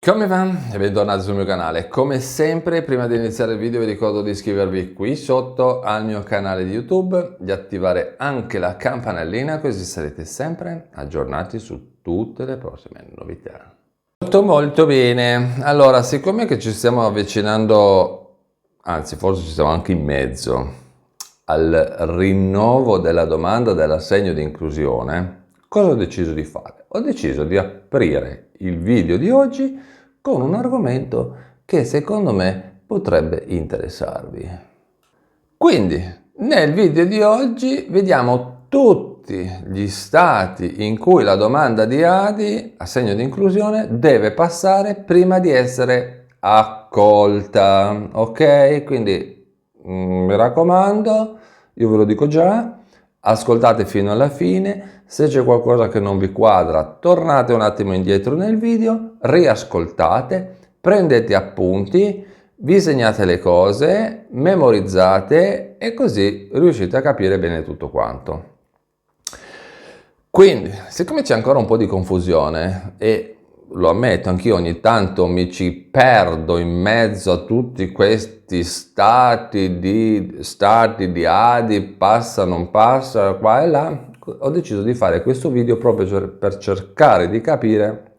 Come va? E bentornati sul mio canale. Come sempre, prima di iniziare il video vi ricordo di iscrivervi qui sotto al mio canale di YouTube, di attivare anche la campanellina così sarete sempre aggiornati su tutte le prossime novità. Molto bene. Allora, siccome che ci stiamo avvicinando, anzi forse ci siamo anche in mezzo, al rinnovo della domanda dell'assegno di inclusione, cosa ho deciso di fare? Ho deciso di aprire il video di oggi con un argomento che secondo me potrebbe interessarvi. Quindi, nel video di oggi vediamo tutti gli stati in cui la domanda di ADI, assegno di inclusione, deve passare prima di essere accolta. Ok? Quindi mi raccomando, io ve lo dico già, ascoltate fino alla fine. Se c'è qualcosa che non vi quadra, tornate un attimo indietro nel video, riascoltate, prendete appunti, vi segnate le cose, memorizzate e così riuscite a capire bene tutto quanto. Quindi, siccome c'è ancora un po' di confusione e lo ammetto, anch'io ogni tanto mi ci perdo in mezzo a tutti questi stati di ADI, passa, non passa, qua e là, ho deciso di fare questo video proprio per cercare di capire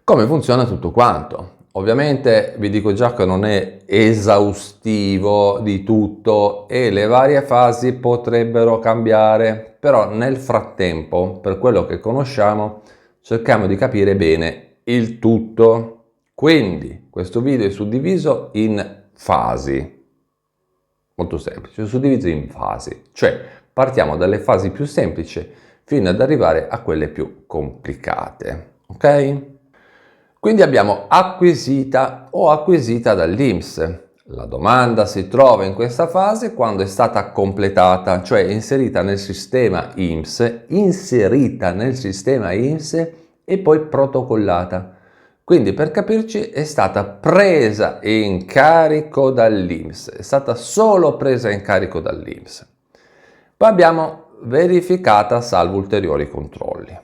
come funziona tutto quanto. Ovviamente vi dico già che non è esaustivo di tutto e le varie fasi potrebbero cambiare, però nel frattempo, per quello che conosciamo, cerchiamo di capire bene il tutto. Quindi questo video è suddiviso in fasi, molto semplice, è suddiviso in fasi, cioè partiamo dalle fasi più semplici fino ad arrivare a quelle più complicate, ok? Quindi abbiamo acquisita o acquisita dall'INPS. La domanda si trova in questa fase quando è stata completata, cioè inserita nel sistema INPS e poi protocollata. Quindi per capirci è stata presa in carico dall'INPS, è stata solo presa in carico dall'INPS. Poi abbiamo verificata salvo ulteriori controlli.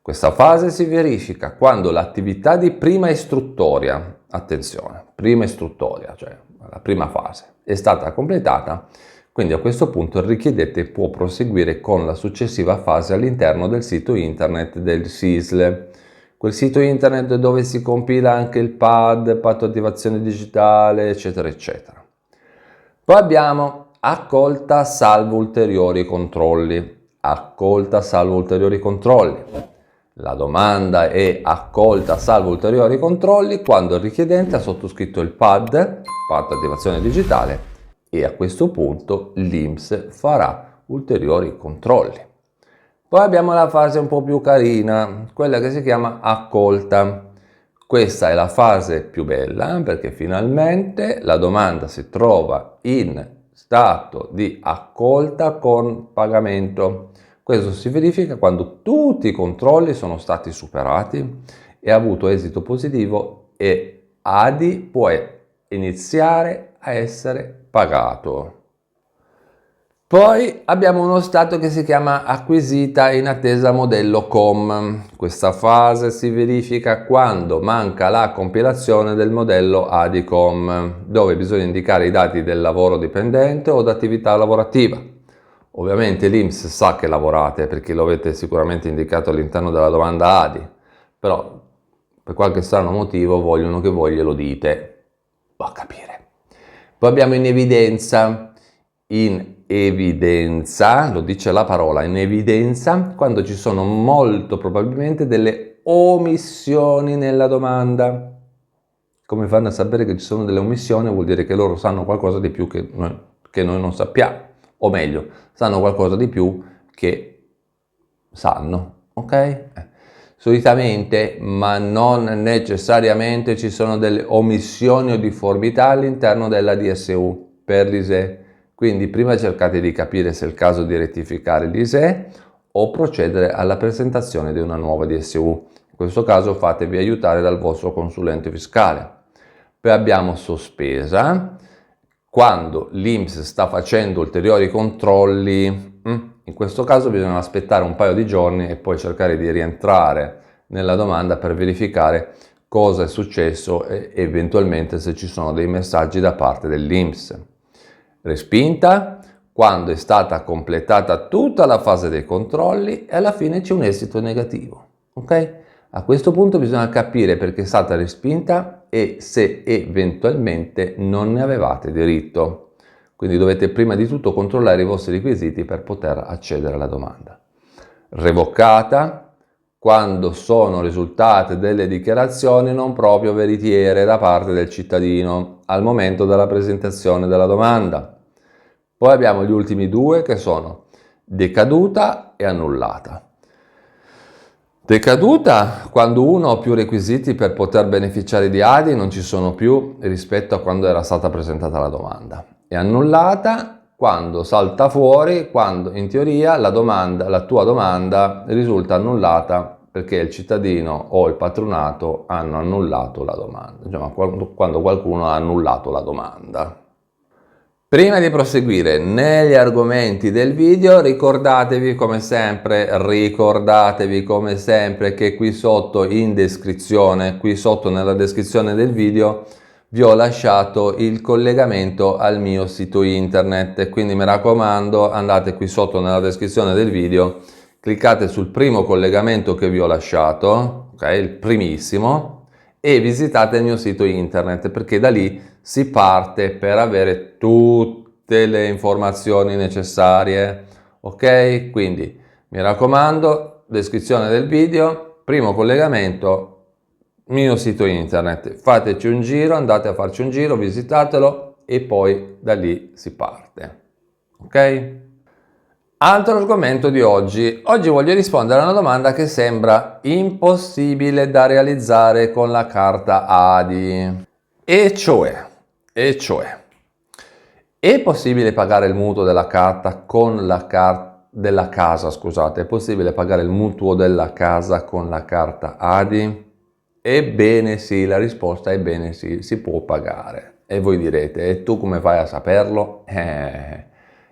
Questa fase si verifica quando l'attività di prima istruttoria, attenzione, prima istruttoria, cioè la prima fase, è stata completata, quindi a questo punto il richiedente può proseguire con la successiva fase all'interno del sito internet del SISL, quel sito internet dove si compila anche il PAD, patto attivazione digitale, eccetera, eccetera. Poi abbiamo accolta salvo ulteriori controlli, accolta salvo ulteriori controlli. La domanda è accolta salvo ulteriori controlli quando il richiedente ha sottoscritto il PAD, patto attivazione digitale, e a questo punto l'INPS farà ulteriori controlli. Poi abbiamo la fase un po' più carina, quella che si chiama accolta. Questa è la fase più bella perché finalmente la domanda si trova in stato di accolta con pagamento. Questo si verifica quando tutti i controlli sono stati superati e ha avuto esito positivo e ADI può iniziare a essere pagato. Poi abbiamo uno stato che si chiama acquisita in attesa modello COM. Questa fase si verifica quando manca la compilazione del modello ADI-COM, dove bisogna indicare i dati del lavoro dipendente o d'attività lavorativa. Ovviamente l'INPS sa che lavorate perché lo avete sicuramente indicato all'interno della domanda ADI, però per qualche strano motivo vogliono che voi glielo dite. Va a capire. Poi abbiamo in evidenza. In evidenza, lo dice la parola, in evidenza, quando ci sono molto probabilmente delle omissioni nella domanda. Come fanno a sapere che ci sono delle omissioni? Vuol dire che loro sanno qualcosa di più che noi non sappiamo, o meglio, sanno qualcosa di più che sanno, ok? Solitamente, ma non necessariamente, ci sono delle omissioni o difformità all'interno della DSU per l'ISEE. Quindi prima cercate di capire se è il caso di rettificare l'ISEE o procedere alla presentazione di una nuova DSU. In questo caso fatevi aiutare dal vostro consulente fiscale. Poi abbiamo sospesa, quando l'INPS sta facendo ulteriori controlli. In questo caso bisogna aspettare un paio di giorni e poi cercare di rientrare nella domanda per verificare cosa è successo e eventualmente se ci sono dei messaggi da parte dell'INPS. Respinta quando è stata completata tutta la fase dei controlli e alla fine c'è un esito negativo. Ok? A questo punto bisogna capire perché è stata respinta e se eventualmente non ne avevate diritto. Quindi dovete prima di tutto controllare i vostri requisiti per poter accedere alla domanda. Revocata quando sono risultate delle dichiarazioni non proprio veritiere da parte del cittadino al momento della presentazione della domanda. Poi abbiamo gli ultimi due che sono decaduta e annullata. Decaduta quando uno o più requisiti per poter beneficiare di ADI non ci sono più rispetto a quando era stata presentata la domanda. E annullata quando salta fuori, quando in teoria la tua domanda risulta annullata perché il cittadino o il patronato hanno annullato la domanda, cioè quando qualcuno ha annullato la domanda. Prima di proseguire negli argomenti del video, ricordatevi come sempre che qui sotto in descrizione, qui sotto nella descrizione del video, vi ho lasciato il collegamento al mio sito internet, quindi mi raccomando andate qui sotto nella descrizione del video, cliccate sul primo collegamento che vi ho lasciato, ok, il primissimo, e visitate il mio sito internet perché da lì si parte per avere tutte le informazioni necessarie, ok? Quindi mi raccomando, descrizione del video, primo collegamento, mio sito internet, fateci un giro, andate a farci un giro, visitatelo e poi da lì si parte, ok? Altro argomento di oggi. Oggi voglio rispondere a una domanda che sembra impossibile da realizzare con la carta ADI. E cioè, è possibile pagare il mutuo della carta con la della casa, scusate, è possibile pagare il mutuo della casa con la carta ADI? Ebbene sì, la risposta è ebbene sì, si può pagare. E voi direte, e tu come fai a saperlo?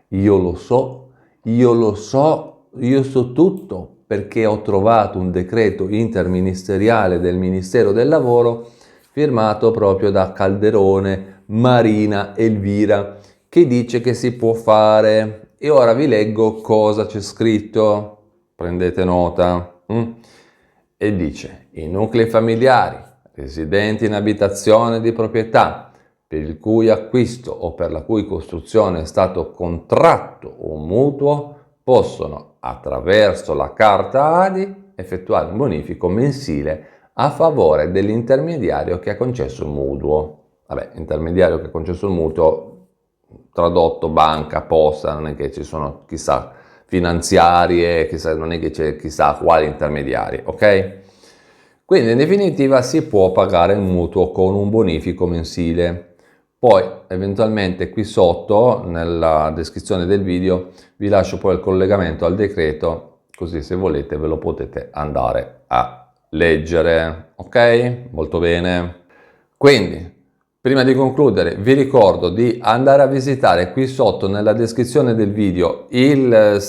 Io lo so, io so tutto perché ho trovato un decreto interministeriale del Ministero del Lavoro firmato proprio da Calderone, Marina Elvira, che dice che si può fare. E ora vi leggo cosa c'è scritto, prendete nota. E dice, i nuclei familiari, residenti in abitazione di proprietà, per il cui acquisto o per la cui costruzione è stato contratto un mutuo, possono, attraverso la carta ADI, effettuare un bonifico mensile a favore dell'intermediario che ha concesso il mutuo. Vabbè, intermediario che ha concesso il mutuo, tradotto banca, posta, non è che ci sono chissà finanziarie, non è che c'è chissà quali intermediari, ok? Quindi in definitiva si può pagare il mutuo con un bonifico mensile. Poi eventualmente qui sotto nella descrizione del video vi lascio poi il collegamento al decreto, così se volete ve lo potete andare a leggere, ok? Molto bene. Quindi, prima di concludere, vi ricordo di andare a visitare qui sotto nella descrizione del video il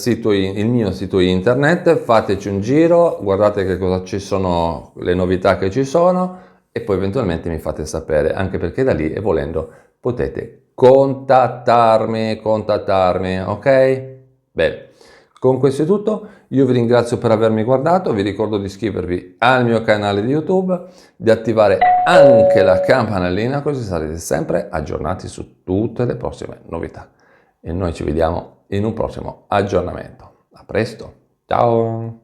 mio sito internet, fateci un giro, guardate che cosa ci sono, le novità che ci sono e poi eventualmente mi fate sapere, anche perché da lì e volendo potete contattarmi, ok? Bene. Con questo è tutto, io vi ringrazio per avermi guardato, vi ricordo di iscrivervi al mio canale di YouTube, di attivare anche la campanellina così sarete sempre aggiornati su tutte le prossime novità. E noi ci vediamo in un prossimo aggiornamento. A presto, ciao!